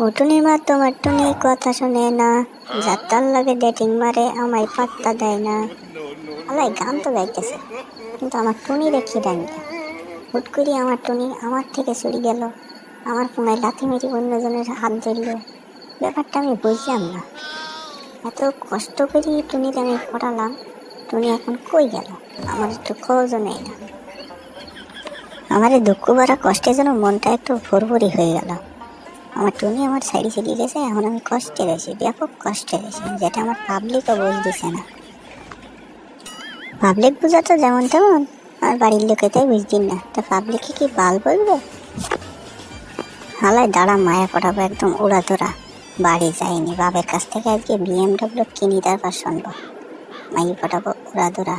উঠুনির মা তোমার টুনি কথা শোনে না, যাত্রার লাগে ডেটিং মারে আমায় পাত্তা দেয় না। আলাই গান তো গাইতেছে, কিন্তু আমার টুনি রেখে দেয়নি। হুট করে আমার টুনি আমার থেকে চুরি গেল, আমার ফোনায় লাথি মেরে অন্যজনের হাত ধরল। ব্যাপারটা আমি বুঝলাম না। এত কষ্ট করে টুনির আমি পড়ালাম, টুনি এখন কই গেল? আমার একটু খোঁজও নেই না। আমার এই দুঃখ ভরা কষ্টে যেন মনটা একটু ভরভরি হয়ে গেল। আমার টুনি আমার সাইডে ছিটিয়ে গেছে, এখন আমি কষ্টে রয়েছি, ব্যাপক কষ্টে রয়েছি, যেটা আমার পাবলিকও বুঝ দিছে না। পাবলিক বোঝা তো যেমন তেমন, আমার বাড়ির লোকে তাই বুঝদিন না, তো পাবলিককে কি বাল বলবে? হালায় দাঁড়া, মায়া পড়াবো একদম উড়াধরা। বাড়ি যাইনি, বাবার কাছ থেকে আজকে BMW কিনি, তারপর শুনবো মাই পটাবো উড়াধরা।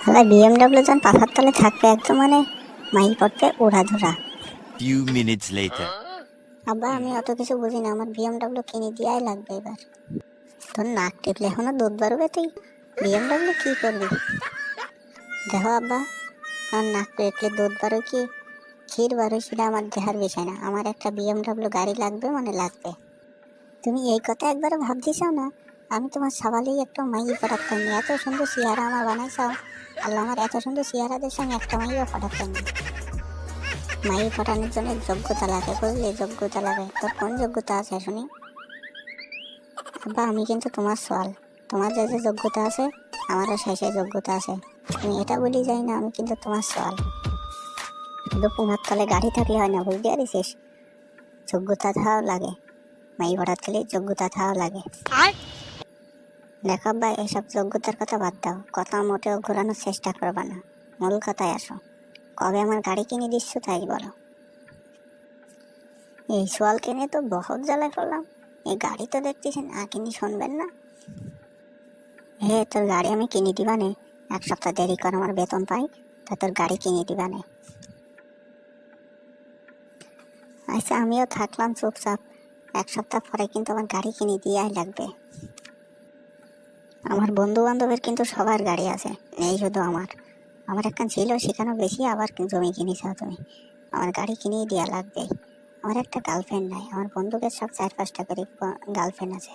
হালায় BMW যখন পাথার তলে থাকবে একদম, মানে মাই পড়বে উড়াধরা। Few minutes later. আব্বা, আমি অত কিছু বুঝি না, আমার BMW কিনে দেওয়াই লাগবে এবার। তোর নাক টিপলে এখনো দুধ বাড়বে, তুই BMW কি করবি? দেখো আব্বা, আমার নাক টিপলে দুধ বাড়ো কি ক্ষীর বাড়ো সেটা আমার দেহার বিষয় না, আমার একটা BMW গাড়ি লাগবে, মানে লাগবে। তুমি এই কথা একবারও ভাবতেছ না? আমি তোমার সবালেই একটা মাই পটাতাম না, এত সুন্দর চেহারা আমার বানাইছাও, আল্লাহ আমার এত সুন্দর চেহারাদের সঙ্গে একটা মাইও পটাতাম না। মাই পটানোর জন্য যোগ্যতা লাগে, বুঝলি? যোগ্যতা লাগে। তোর কোন যোগ্যতা আছে শুনি? আব্বা, আমি কিন্তু তোমার সোয়াল, তোমার যে যে যোগ্যতা আছে আমারও সেই যোগ্যতা আছে। তুমি এটা বলি যাই না, আমি কিন্তু তোমার সোয়াল। শুধু পুনার তলে গাড়ি থাকলে হয় না, বুঝতে পারিস? যোগ্যতা থাকাও লাগে, মাই ভরাত খেলে যোগ্যতা থাকাও লাগে। দেখো আব্বা, এসব যোগ্যতার কথা বাদ দাও, কথা মোটেও ঘোরানোর চেষ্টা করবা না, মূল কথায় আসো। কবে আমার গাড়ি কিনে দিচ্ছ তাই বলো। এই সোয়াল কিনে তো বহুত জ্বালায় করলাম, এই গাড়ি তো দেখতেছেন না কিনি শুনবেন না। হে, তোর গাড়ি আমি কিনে দিবা নে, এক সপ্তাহ দেরি কর আমার বেতন পাই, তা তোর গাড়ি কিনে দিবা নে। আচ্ছা, আমিও থাকলাম চুপচাপ, এক সপ্তাহ পরে কিন্তু আমার গাড়ি কিনে দিয়াই লাগবে। আমার বন্ধু বান্ধবের কিন্তু সবার গাড়ি আছে, এই শুধু আমার। আমার একটা ছিল, সেখানেও বেশি, আবার জমি কিনেছো তুমি, আমার গাড়ি কিনেই দেওয়া লাগবে। আমার একটা গার্লফ্রেন্ড নাই, আমার বন্ধুদের সব 4-5টা করে গার্লফ্রেন্ড আছে,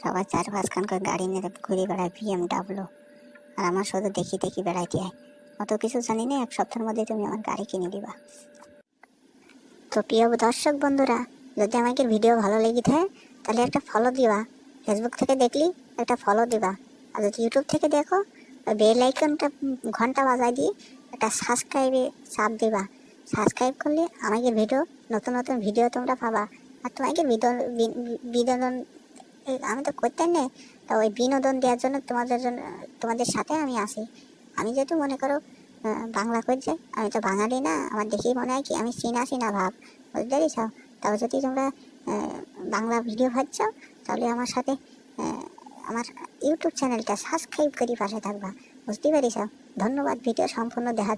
সবাই 4-5খান করে গাড়ি নিয়ে ঘুরে বেড়ায় BMW, আর আমার শুধু দেখি দেখি বেড়াইতে হয়। অত কিছু জানি না, এক সপ্তাহের মধ্যে তুমি আমার গাড়ি কিনে দিবা। তো প্রিয় দর্শক বন্ধুরা, যদি আমাকে ভিডিও ভালো লেগে থাকে তাহলে একটা ফলো দিবা। ফেসবুক থেকে দেখলি একটা ফলো দিবা, আর যদি ইউটিউব থেকে দেখো বেল আইকনটা ঘন্টা বাজায় দিয়ে একটা সাবস্ক্রাইবে চাপ দিবা। সাবস্ক্রাইব করলে আমাকে ভিডিও, নতুন নতুন ভিডিও তোমরা পাবা। আর তোমাকে বিনোদন আমি তো করতে নেই, তা ওই বিনোদন দেওয়ার জন্য তোমাদের সাথে আমি আসি। আমি যেহেতু মনে করো বাংলা করছে, আমি তো বাঙালি না, আমার দেখেই মনে হয় কি আমি চীনা চীনা ভাব, বুঝতে পারিস? তাও যদি তোমরা বাংলা ভিডিও ভাবছ, তাহলে আমার সাথে আমার ইউটিউব চ্যানেলটা সাবস্ক্রাইব করে পাশে থাকবা, বুঝতে পারিস? ধন্যবাদ ভিডিও সম্পূর্ণ দেখা।